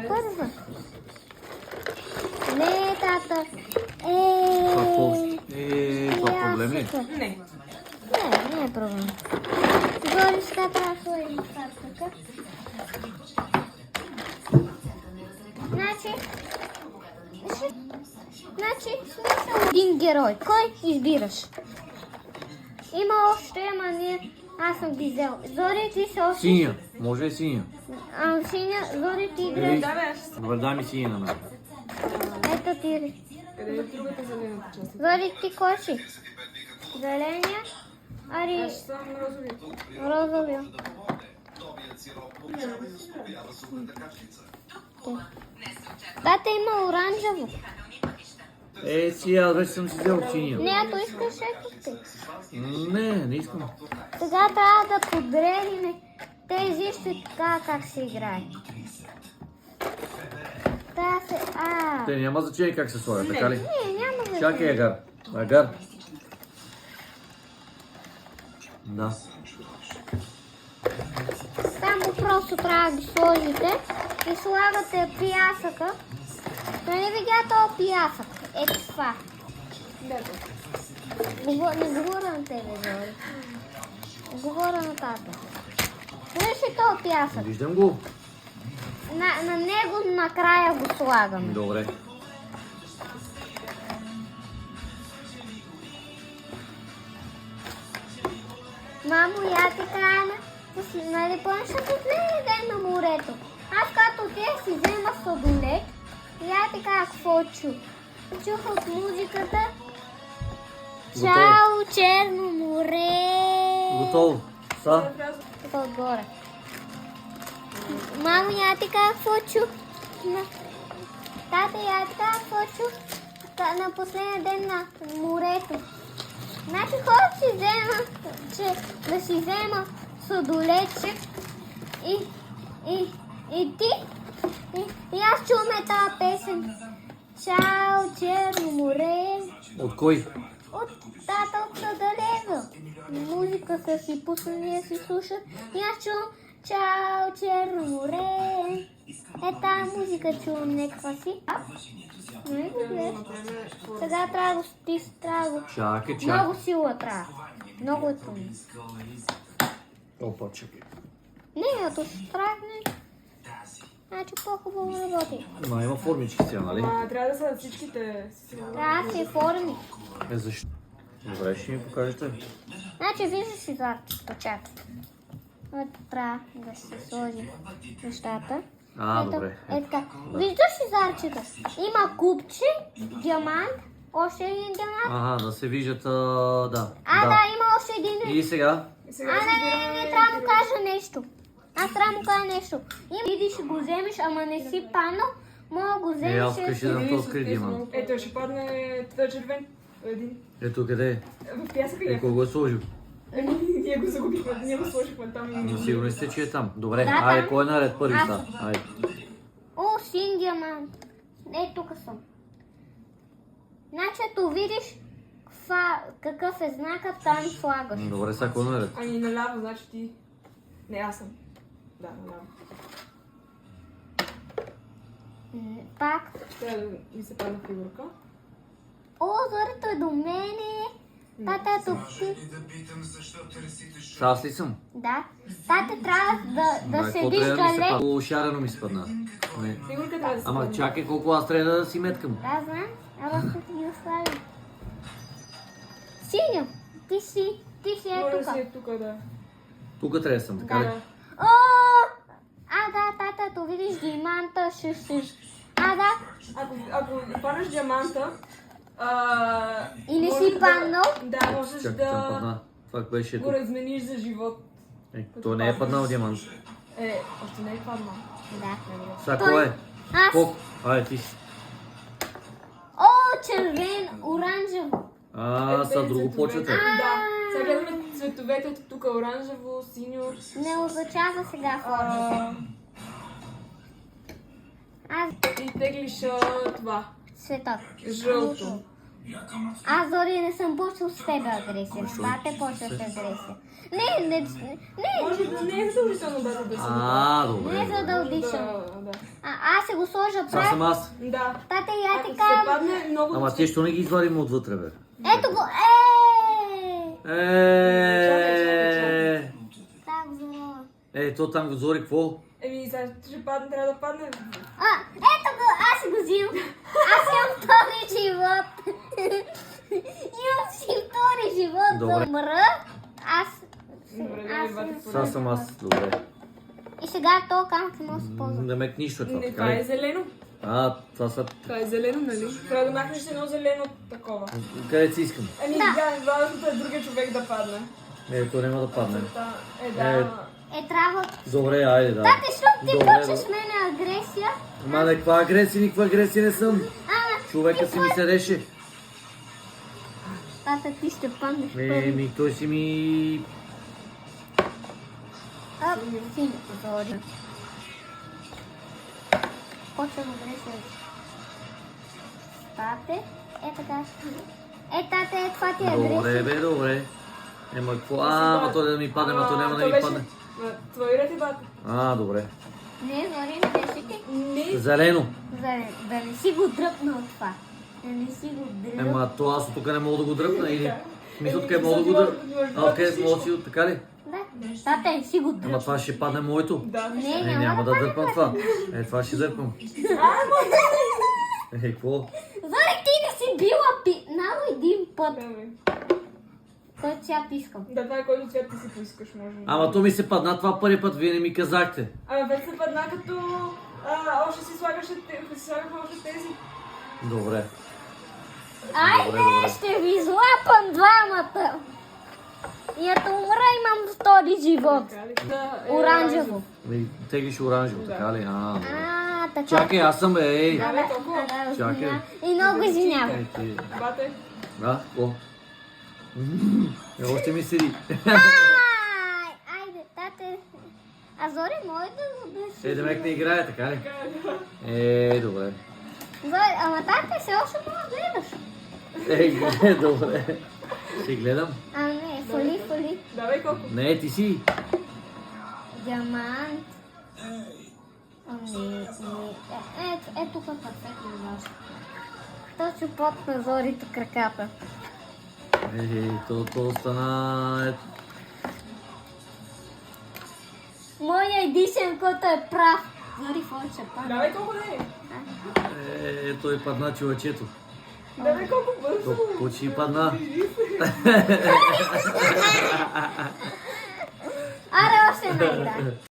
първа. Не, тата. Това проблем ли? Не. Не е проблем. Горе сега трябва да сложим картата. Значи, смисъл един герой. Кой избираш? Има още, ама не. Аз съм ги взел. Зори, ти се още... Синя. Може и синя. Синя, Зори, ти гледай. Да, бе, аз ще Добре, дай ми синя на мен. Ето ти. къде е другата зелената част? Зори, ти кой си? Зеления? Ари, Аз ще съм розови. розовия. Тата има оранжево. Си, аз вече съм си взел синя. Не, ако искаш, ето ти. Не искам. Сега трябва да подредим тези ще така как се играе. Та се... Те няма значение как се слагат, така ли? Не, няма да Чакай, Агар. Агар. Да. Само просто трябва да ги сложите и слагате пясъка. Нали видя този пясък? Ето това. Не говоря на тебе, Зори. Говоря на тата. Виж ли този пясък? Виждам го. На него накрая го слагаме. Добре. Мамо, я ти кажа, нали помниш последния ден на морето? Аз като те си взема сладолет и я ти кажа какво чух. Чух от музиката Чао, Черно море. Готово. Са? Тук отгоре. Мамо, я ти кажа какво чух. Тата, я ти кажа какво чух на последния ден на морето. Значи хора си взема, да си взема сладолече и ти, и аз чуваме тази песен. Чао, Черно море. От кой? От тата от Сладолева. Музика са си пуснали да си слушат. И аз чувам Чао, Черно море. Тази музика чувам някаква си. Не го гледаш. Сега трябва да стис, трябва да... Чакай. Много сила трябва. Много е трудно. Опа, чакай. Не, ако се страхне, значи по-хубаво работи. Ма има формички сега, нали? Трябва да са всичките. Трябва да се форми. Защо? Добре, ще ми покажете. Значи виждаш си златчето, чакай. Ето трябва да се сложи нещата. Добре. Е така. Виждаш ли зарчета? Има купче, диамант, още един диамант. Да се виждат, да. Да, има още един. И сега? Не, трябва да му кажа нещо. Аз трябва да му кажа нещо. Иди ще го вземеш, ама не си паднал, мога да го вземеш. Аз вкъщи да то скри диамант. Ето, ще падне това червен. Един. Ето къде е? В пясъка е. Кой го е сложил? Ние го загубихме, ние го сложихме там. Но сигурно сте, че е там. Добре, Да, айде, там. кой е наред първи Аз. са? Айде. О, син диамант. Тук съм. Значи, като видиш какъв е знакът, там слагаш. Добре, сега кой е наред? Ами наляво, значи ти... Не, аз съм. Да, наляво. Пак. Трябва да ми се падна фигурка. О, Зорито е до мене. Тата е тук. Сега аз ли съм? Да. Тата трябва да седиш трябва да ми се далеч. падна? Шарено ми се падна. Не. Фигурка трябва да се Ама падне. чакай колко аз трябва да си меткам. Да, знам. Ама ще ти го оставим. Синьо, ти си е Може да тук. си е тук, да. Тук трябва да съм, така ли? Да. О! Да, тата, то видиш диаманта, ще си. Да. Ако паднеш диаманта, И не може си да- паднал? Да, можеш Чакай, съм да падна. Това беше го тук. размениш за живот. Той не е паднал диамант. Още не е паднал. Да. Сега кой е? Аз. Колко? Айде ти си. О, червен, оранжево. Сега друго почвате. Да. Сега гледаме цветовете от тук. Оранжево, синьо. Не означава сега формата. И теглиш това. Цветът. Жълто. Аз дори не съм почвал с тебе агресия. С бате почваш агресия. Не. Може да не е задължително бата да се Добре. Не е добре. задължително. Да. Аз се го сложа Сега съм прав. аз. Да. Тате, я Ако ти се казвам. падне много... Ама ти що не ги извадим отвътре, бе? Ето го. Так, зора. То там го зори, какво? Еми, сега ще падне, трябва да падне. Ето го, аз си го взимам. Аз имам втори живот. Имам си втори живот. Добре. Да умра. Аз Добре, Аз да не ви Сега съм аз. Добре. И сега то камък не може да се ползва. Демек нищо е това, Не, така това е ли? зелено. Това са... Това е зелено, нали? Трябва да махнеш едно зелено такова. Къде си искам? Ами, да, важното е другия човек да падне. То няма да падне. Да. Трябва. Добре, айде, да. Тате, що ти Добре, почваш мене агресия? Ама никаква агресия, никаква агресия не съм. Човека си ми се реше. Тата, ти ще паднеш първи. Той си ми... Син, зори. Почвам агресия. Тате, така. Тате, това ти е Добре, агресия. бе, добре. Какво? Ама той да ми падне, ама той няма да ми падне. Твой ред е бата. Добре. Не, зори, не беше ти. Не. Зелено. Да не си го дръпнал това. Да не си го дръпнал. То аз от тук не мога да го дръпна или... Мисля, къде мога да го дръпна. Къде мога да си, така ли? Да. Тате, си го дръпнал. Ама това ще падне моето. Да. Не, Няма да дърпам това. Това ще дърпам. Какво? Зори, ти не си била пинала един път. Който цвят искам. Да, това е който цвят ти си поискаш, може. Ама то ми се падна това първи път, вие не ми казахте. Ама вече се падна като... още си слагахме още тези. Добре. Айде, добре. ще ви излапам двамата. И ако умра, имам втори живот. Да, Оранжево. Теглиш оранжево, така ли? Така. Чакай, аз съм, Да, бе, толкова. Чакай. И много извинявам. Бате. Какво? Още ми седи. Айде, тате. А Зори, може да го държи? Демек не играе, така ли? Добре. Зори, ама тате, все още мога да гледаш. Добре. Ще гледам. Не, фали. Давай колко. Не, ти си. Диамант. Тук е перфектно важно. Точно под на Зорито краката. То стана... Моя едишен, който е прав. Зори, фон ще падне. Давай колко не е. Той падна чувачето. Давай колко бързо. Почти падна. Аре, още една игра.